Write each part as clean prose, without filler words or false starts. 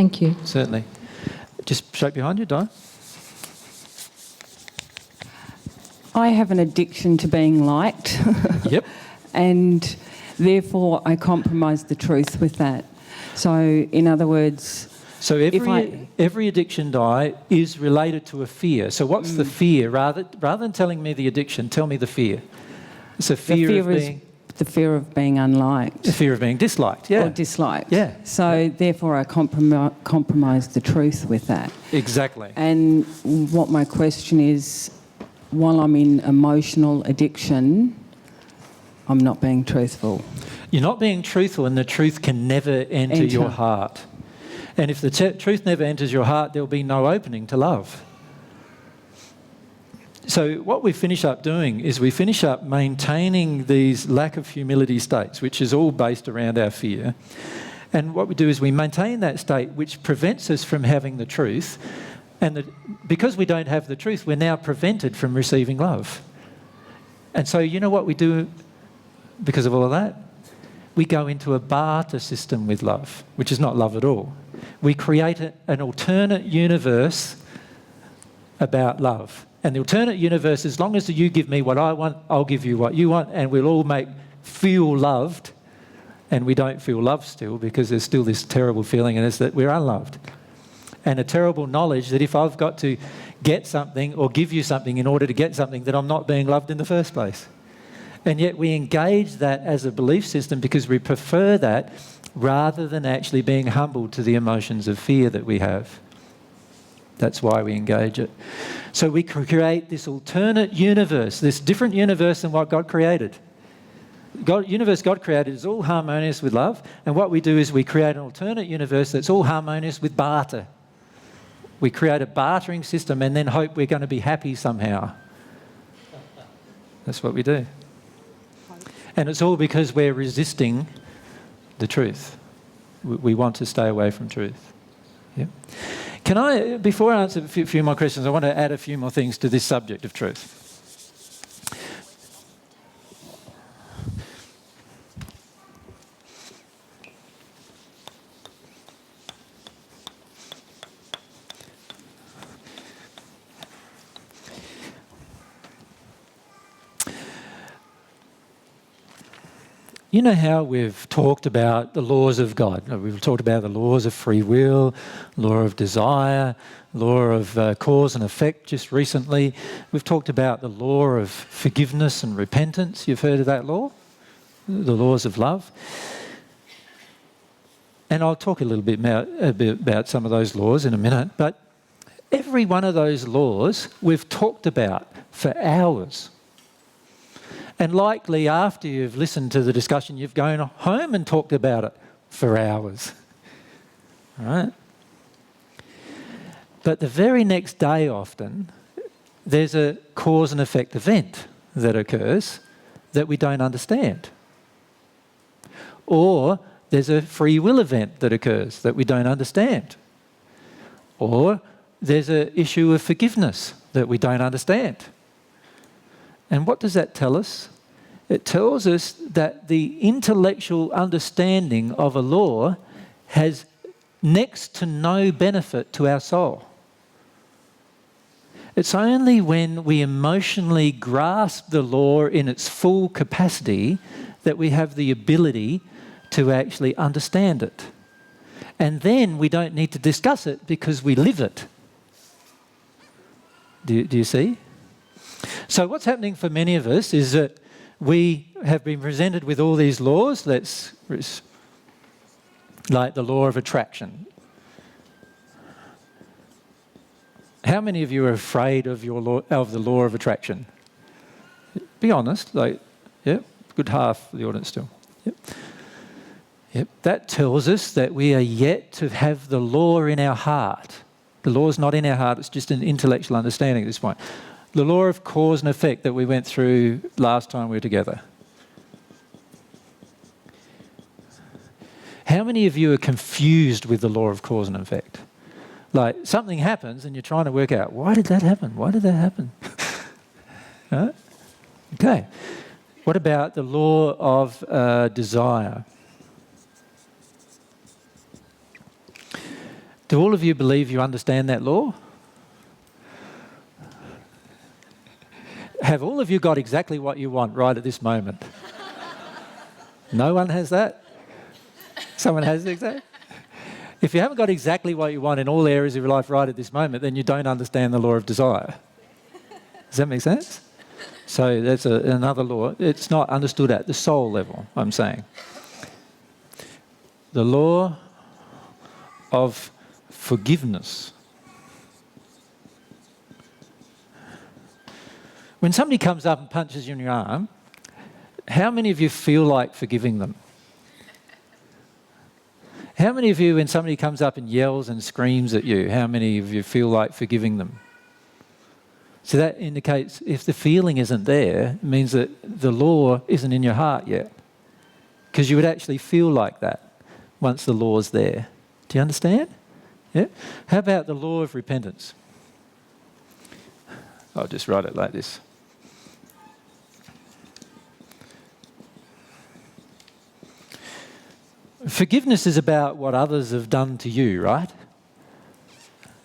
Thank you. Certainly. Just straight behind you, Di. I have an addiction to being liked. Yep. And therefore I compromise the truth with that. So in other words, So every addiction, Di, is related to a fear. So what's the fear? Rather than telling me the addiction, tell me the fear. It's a fear of being... the fear of being unliked. The fear of being disliked, yeah. Or disliked. Yeah. So therefore I compromise the truth with that. Exactly. And what my question is, while I'm in emotional addiction, I'm not being truthful. You're not being truthful, and the truth can never enter your heart. And if the truth never enters your heart, there'll be no opening to love. So what we finish up doing is we finish up maintaining these lack of humility states, which is all based around our fear. And what we do is we maintain that state, which prevents us from having the truth. And because we don't have the truth, we're now prevented from receiving love. And so you know what we do because of all of that? We go into a barter system with love, which is not love at all. We create an alternate universe about love. And the alternate universe, as long as you give me what I want, I'll give you what you want, and we'll all feel loved. And we don't feel loved still, because there's still this terrible feeling, and it's that we're unloved. And a terrible knowledge that if I've got to get something or give you something in order to get something, that I'm not being loved in the first place. And yet we engage that as a belief system because we prefer that rather than actually being humbled to the emotions of fear that we have. That's why we engage it. So we create this alternate universe, this different universe than what God created. Universe God created is all harmonious with love, and what we do is we create an alternate universe that's all harmonious with barter. We create a bartering system and then hope we're going to be happy somehow. That's what we do. And it's all because we're resisting the truth. We want to stay away from truth. Yeah. Can I, before I answer a few more questions, I want to add a few more things to this subject of truth. You know how we've talked about the laws of God. We've talked about the laws of free will, law of desire, law of cause and effect just recently. We've talked about the law of forgiveness and repentance. You've heard of that law? The laws of love. And I'll talk a little bit about some of those laws in a minute. But every one of those laws we've talked about for hours. And likely after you've listened to the discussion, you've gone home and talked about it for hours. All right? But the very next day often, there's a cause and effect event that occurs that we don't understand. Or there's a free will event that occurs that we don't understand. Or there's an issue of forgiveness that we don't understand. And what does that tell us? It tells us that the intellectual understanding of a law has next to no benefit to our soul. It's only when we emotionally grasp the law in its full capacity that we have the ability to actually understand it. And then we don't need to discuss it because we live it. Do you see? So what's happening for many of us is that we have been presented with all these laws, like the law of attraction. How many of you are afraid of the law of attraction? Be honest, good half of the audience still. Yep. That tells us that we are yet to have the law in our heart. The law is not in our heart, it's just an intellectual understanding at this point. The law of cause and effect that we went through last time we were together. How many of you are confused with the law of cause and effect? Like something happens and you're trying to work out, why did that happen? Why did that happen? Right? Okay. What about the law of desire? Do all of you believe you understand that law? Have all of you got exactly what you want right at this moment? No one has that? Someone has exactly? If you haven't got exactly what you want in all areas of your life right at this moment, then you don't understand the law of desire. Does that make sense? So that's another law. It's not understood at the soul level, I'm saying. The law of forgiveness. When somebody comes up and punches you in your arm, how many of you feel like forgiving them? How many of you, when somebody comes up and yells and screams at you, how many of you feel like forgiving them? So that indicates if the feeling isn't there, it means that the law isn't in your heart yet. Because you would actually feel like that once the law's there. Do you understand? Yeah? How about the law of repentance? I'll just write it like this. Forgiveness is about what others have done to you, right?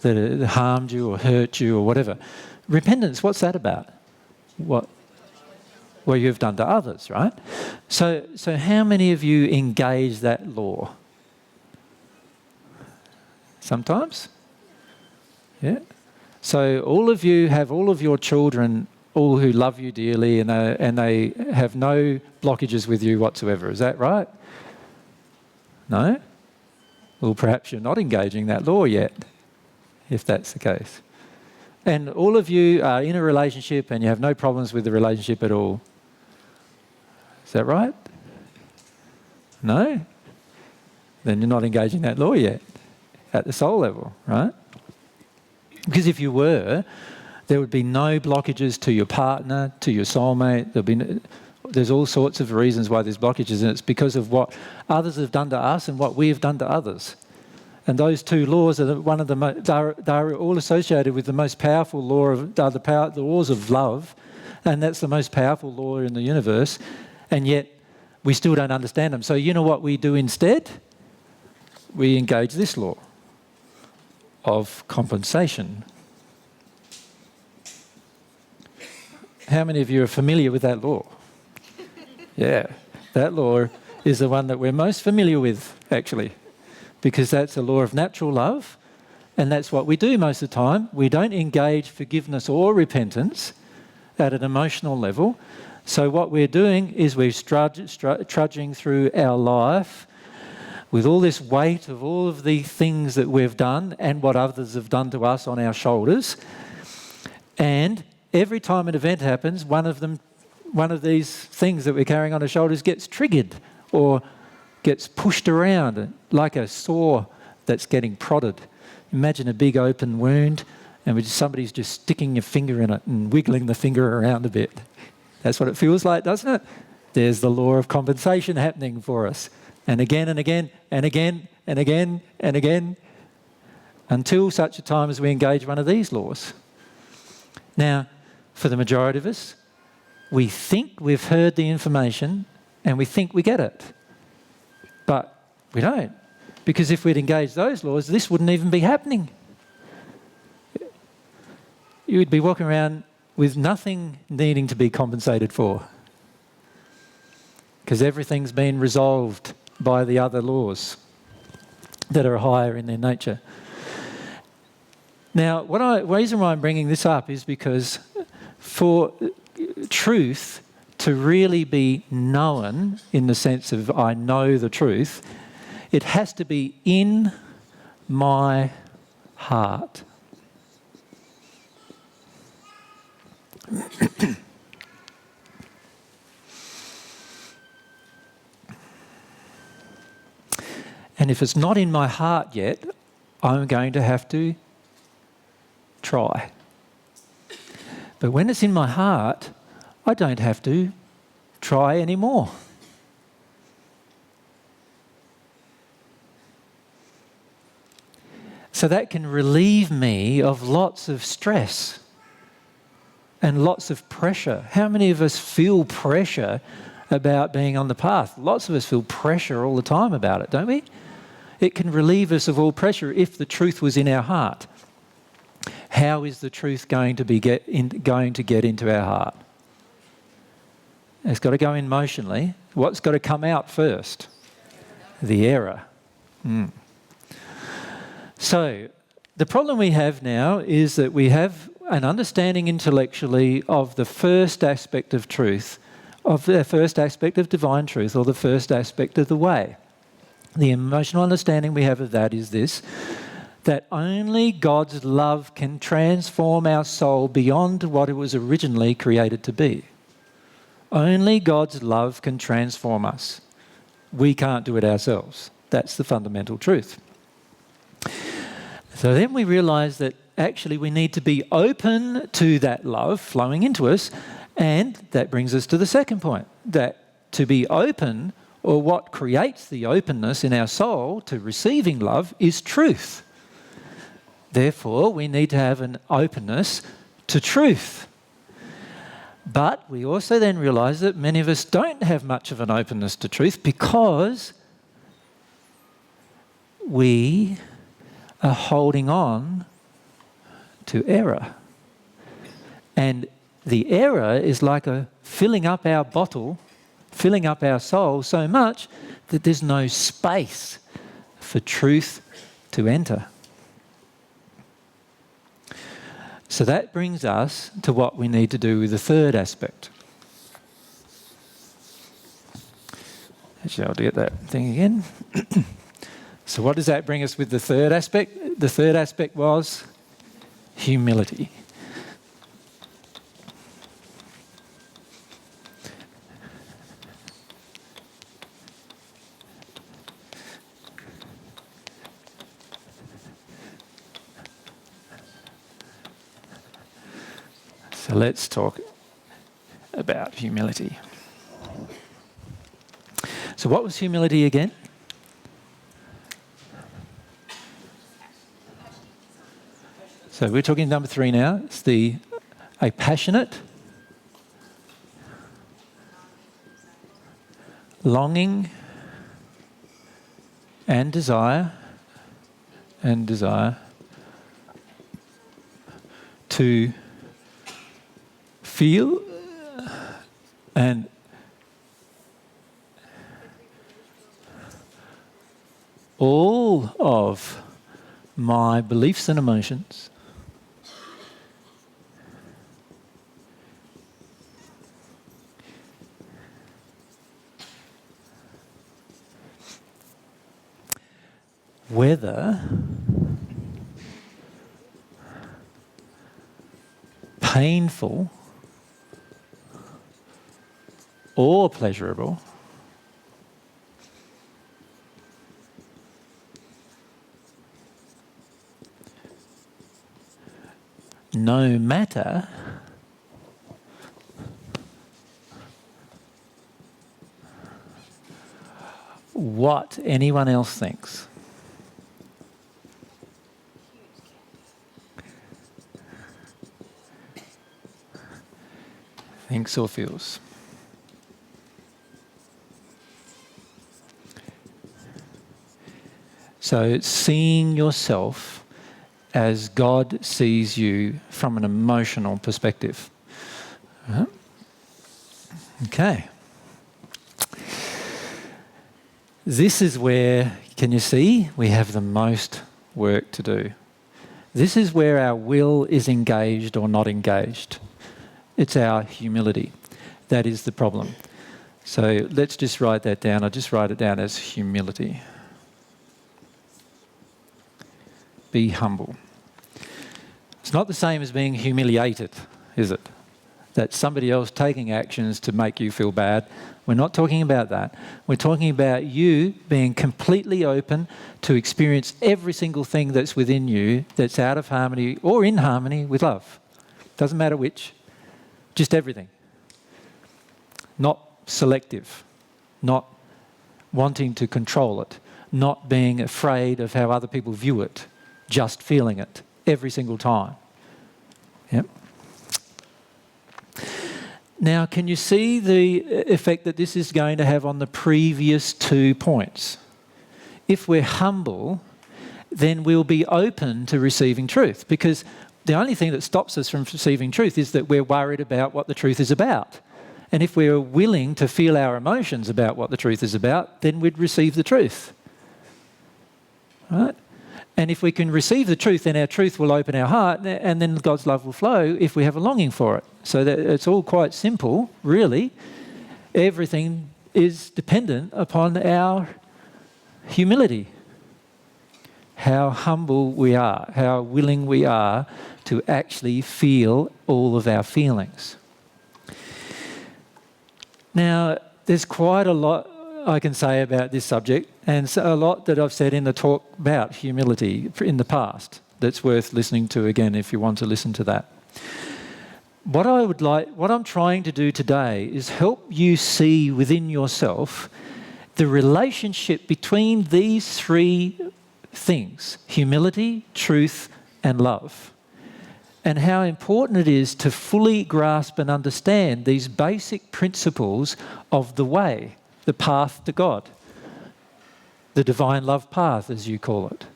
That harmed you or hurt you or whatever. Repentance, what's that about? What you've done to others, right? So how many of you engage that law? Sometimes? Yeah? So all of you have all of your children, all who love you dearly, and they have no blockages with you whatsoever. Is that right? No? Well, perhaps you're not engaging that law yet, if that's the case. And all of you are in a relationship and you have no problems with the relationship at all. Is that right? No? Then you're not engaging that law yet at the soul level, right? Because if you were, there would be no blockages to your partner, to your soulmate. There's all sorts of reasons why there's blockages, and it's because of what others have done to us and what we have done to others. And those two laws are they're all associated with the most powerful law of the laws of love, and that's the most powerful law in the universe. And yet we still don't understand them. So you know what we do instead? We engage this law of compensation. How many of you are familiar with that law? Yeah, that law is the one that we're most familiar with, actually, because that's a law of natural love, and that's what we do most of the time. We don't engage forgiveness or repentance at an emotional level. So what we're doing is we're trudging through our life with all this weight of all of the things that we've done and what others have done to us on our shoulders. And every time an event happens, one of these things that we're carrying on our shoulders gets triggered or gets pushed around like a saw that's getting prodded. Imagine a big open wound and somebody's just sticking your finger in it and wiggling the finger around a bit. That's what it feels like, doesn't it? There's the law of compensation happening for us. And again and again and again and again and again until such a time as we engage one of these laws. Now, for the majority of us, we think we've heard the information and we think we get it. But we don't. Because if we'd engaged those laws, this wouldn't even be happening. You would be walking around with nothing needing to be compensated for. Because everything's been resolved by the other laws that are higher in their nature. Now, the reason why I'm bringing this up is because for truth to really be known in the sense of I know the truth, it has to be in my heart. And if it's not in my heart yet, I'm going to have to try. But when it's in my heart, I don't have to try anymore. So that can relieve me of lots of stress and lots of pressure. How many of us feel pressure about being on the path? Lots of us feel pressure all the time about it, don't we? It can relieve us of all pressure if the truth was in our heart. How is the truth going to get into our heart? It's got to go in emotionally. What's got to come out first? The error. So the problem we have now is that we have an understanding intellectually of the first aspect of truth, of the first aspect of divine truth, or the first aspect of the way. The emotional understanding we have of that is this, that only God's love can transform our soul beyond what it was originally created to be. Only God's love can transform us. We can't do it ourselves. That's the fundamental truth. So then we realise that actually we need to be open to that love flowing into us, and that brings us to the second point, that to be open, or what creates the openness in our soul to receiving love, is truth. Therefore, we need to have an openness to truth. But we also then realise that many of us don't have much of an openness to truth because we are holding on to error. And the error is like filling up our bottle, filling up our soul so much that there's no space for truth to enter. So that brings us to what we need to do with the third aspect. Actually, I'll get that thing again. So what does that bring us with the third aspect? The third aspect was humility. So let's talk about humility. So what was humility again? So we're talking number 3 now. It's a passionate, longing and desire to feel and all of my beliefs and emotions whether painful or pleasurable, no matter what anyone else thinks. Thinks or feels. So it's seeing yourself as God sees you from an emotional perspective. Okay. This is where, can you see, we have the most work to do. This is where our will is engaged or not engaged. It's our humility. That is the problem. So let's just write that down. I'll just write it down as humility. Be humble. It's not the same as being humiliated, is it? That's somebody else taking actions to make you feel bad. We're not talking about that. We're talking about you being completely open to experience every single thing that's within you that's out of harmony or in harmony with love. Doesn't matter which. Just everything. Not selective. Not wanting to control it. Not being afraid of how other people view it. Just feeling it every single time. Yep. Now, can you see the effect that this is going to have on the previous 2 points? if we're humble, then we'll be open to receiving truth, because the only thing that stops us from receiving truth is that we're worried about what the truth is about. And if we're willing to feel our emotions about what the truth is about, then we'd receive the truth. Right? And if we can receive the truth, then our truth will open our heart, and then God's love will flow if we have a longing for it. So that it's all quite simple, really. Everything is dependent upon our humility. How humble we are, how willing we are to actually feel all of our feelings. Now, there's quite a lot I can say about this subject, and a lot that I've said in the talk about humility in the past that's worth listening to again if you want to listen to that. What I'm trying to do today is help you see within yourself the relationship between these three things: humility, truth, and love. And how important it is to fully grasp and understand these basic principles of the way, the path to God, the divine love path, as you call it.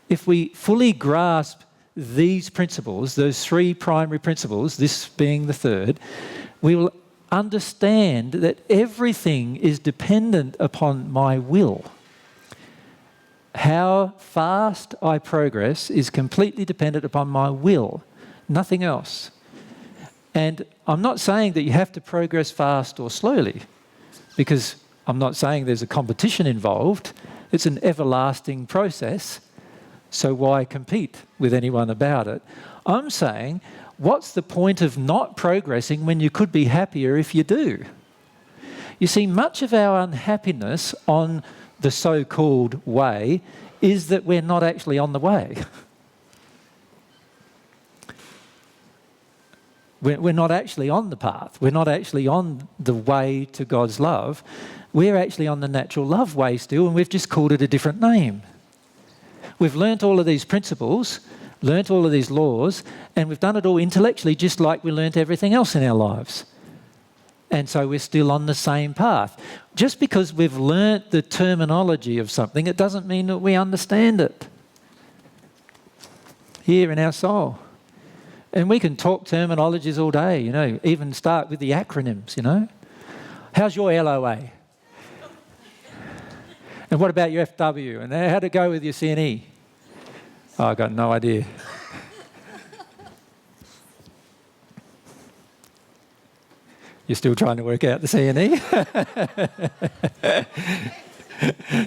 If we fully grasp these principles, those three primary principles, this being the third, we will understand that everything is dependent upon my will. How fast I progress is completely dependent upon my will, nothing else. And I'm not saying that you have to progress fast or slowly, because I'm not saying there's a competition involved. It's an everlasting process, so why compete with anyone about it? I'm saying, what's the point of not progressing when you could be happier if you do? You see, much of our unhappiness on the so-called way is that we're not actually on the way. We're not actually on the path. We're not actually on the way to God's love. We're actually on the natural love way still, and we've just called it a different name. We've learnt all of these principles, learnt all of these laws, and we've done it all intellectually, just like we learnt everything else in our lives. And so we're still on the same path. Just because we've learnt the terminology of something, it doesn't mean that we understand it here in our soul. And we can talk terminologies all day, you know, even start with the acronyms, you know. How's your LOA? And what about your FW? And how'd it go with your CNE? Oh, I got no idea. You're still trying to work out the CNE?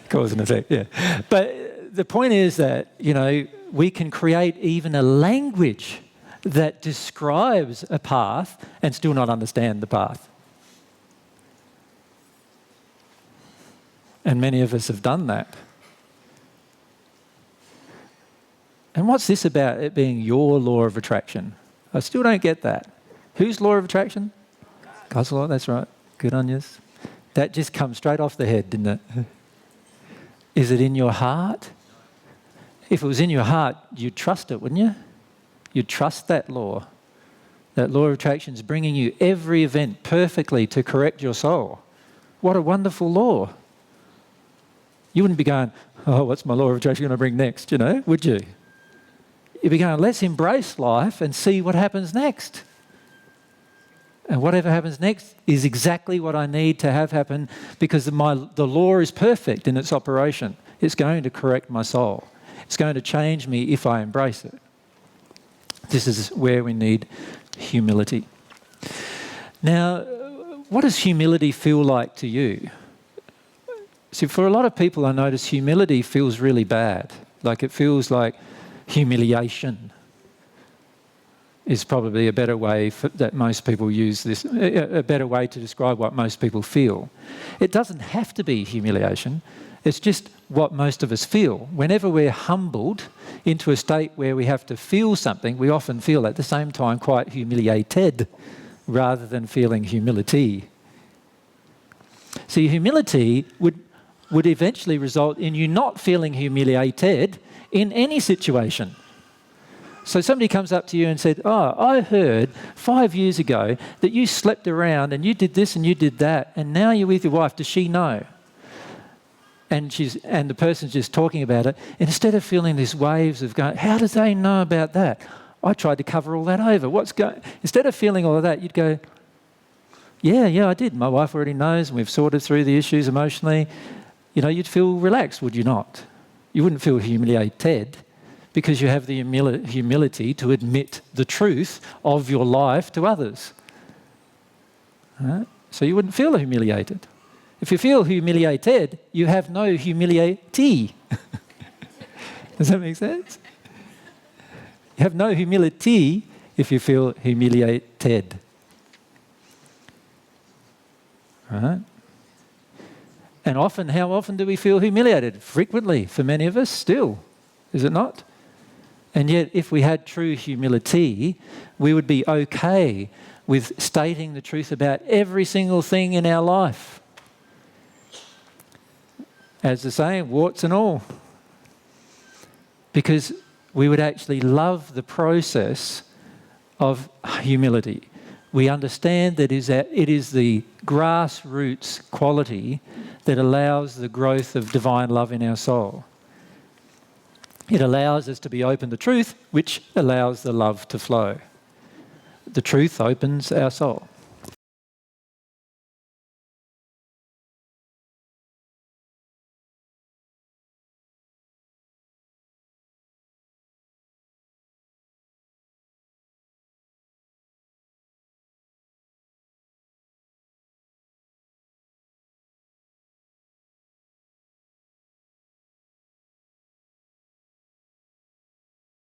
Cause and effect, yeah. But the point is that, you know, we can create even a language that describes a path and still not understand the path. And many of us have done that. And what's this about it being your law of attraction? I still don't get that. Whose law of attraction? God's law, that's right. Good on you. That just comes straight off the head, didn't it? Is it in your heart? If it was in your heart, you'd trust it, wouldn't you? You'd trust that law. That law of attraction is bringing you every event perfectly to correct your soul. What a wonderful law. You wouldn't be going, oh, what's my law of attraction going to bring next, you know, would you? You'd be going, let's embrace life and see what happens next. And whatever happens next is exactly what I need to have happen, because the law is perfect in its operation. It's going to correct my soul. It's going to change me if I embrace it. This is where we need humility. Now, what does humility feel like to you? See, for a lot of people, I notice humility feels really bad. Like it feels like humiliation is probably a better way that most people use this, a better way to describe what most people feel. It doesn't have to be humiliation. It's just what most of us feel. Whenever we're humbled into a state where we have to feel something, we often feel at the same time quite humiliated rather than feeling humility. See, humility would eventually result in you not feeling humiliated in any situation. So somebody comes up to you and said, oh, I heard 5 years ago that you slept around and you did this and you did that, and now you're with your wife. Does she know? and the person's just talking about it, and instead of feeling these waves of going, how do they know about that? I tried to cover all that over. Instead of feeling all of that, you'd go, yeah, I did. My wife already knows, and we've sorted through the issues emotionally. You'd feel relaxed, would you not? You wouldn't feel humiliated because you have the humility to admit the truth of your life to others. Right? So you wouldn't feel humiliated. If you feel humiliated, you have no humiliatee. Does that make sense? You have no humility if you feel humiliated. Right? And how often do we feel humiliated? Frequently, for many of us, still. Is it not? And yet, if we had true humility, we would be okay with stating the truth about every single thing in our life. As the saying, warts and all. Because we would actually love the process of humility. We understand that it is the grassroots quality that allows the growth of divine love in our soul. It allows us to be open to truth, which allows the love to flow. The truth opens our soul.